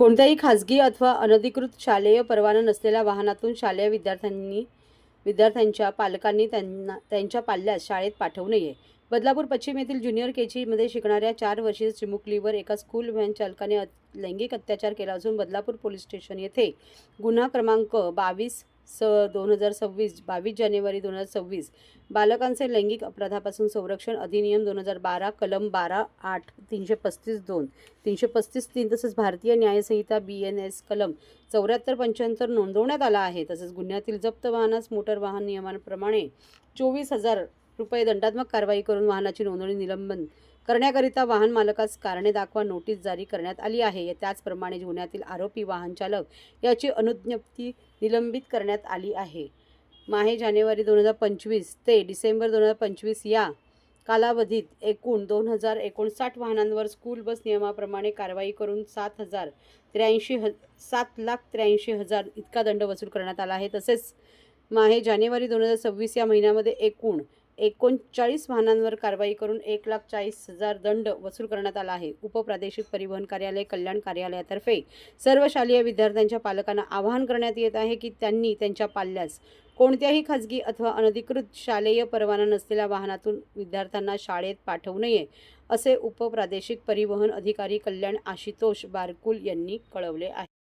कोणत्याही खाजगी अथवा अनधिकृत शालेय परवाना नसलेल्या वाहनातून शालेय विद्यार्थ्यांच्या पालकांनी त्यांच्या पाल्यास शाळेत पाठवू नये। बदलापूर पश्चिम येथील ज्युनियर केजी मध्ये शिकणाऱ्या 4 वर्षीय चिमुकलीवर एका स्कूल व्हॅन चालकाने लैंगिक अत्याचार केला असून बदलापूर पोलीस स्टेशन येथे गुन्हा क्रमांक 22/2026 जानेवारी 2026 बालकांचे लैंगिक अपराधापासून संरक्षण अधिनियम 2012 कलम 12(8) 335(2) 335(3) तसेच भारतीय न्यायसंहिता BNS कलम 74-75 नोंदवण्यात आला आहे। तसेच गुन्ह्यातील जप्त वाहनास मोटर वाहन नियमाप्रमाणे 24,000 रुपये दंडात्मक कारवाई करून वाहनाची नोंदणी निलंबन करण्याकरिता वाहन मालकास कारणे दाखवा नोटीस जारी करण्यात आली आहे। त्याचप्रमाणे गुन्ह्यातील आरोपी वाहन चालक याची अनुज्ञप्ती निलंबित करण्यात आली आहे। माहे जानेवारी 2025 ते डिसेंबर 2025 या कालावधीत एकूण 2059 वाहनांवर स्कूल बस नियमाप्रमाणे कारवाई करून 7,83,000 इतका दंड वसूल करण्यात आला आहे। तसेच माहे जानेवारी 2026 या महिन्यामध्ये एकूण 39 वाहनांवर कारवाई करून 1,40,000 दंड वसूल करण्यात आला आहे। उपप्रादेशिक परिवहन कार्यालय कल्याण कार्यालयातर्फे सर्व शालेय विद्यार्थ्यांच्या पालकांना आवाहन करण्यात येत आहे की त्यांनी त्यांच्या पाल्यास कोणत्याही खाजगी अथवा अनधिकृत शालेय परवाना नसलेल्या वाहनातून विद्यार्थ्यांना शाळेत पाठवू नये, असे उपप्रादेशिक परिवहन अधिकारी कल्याण आशुतोष बारकुल यांनी कळवले आहे।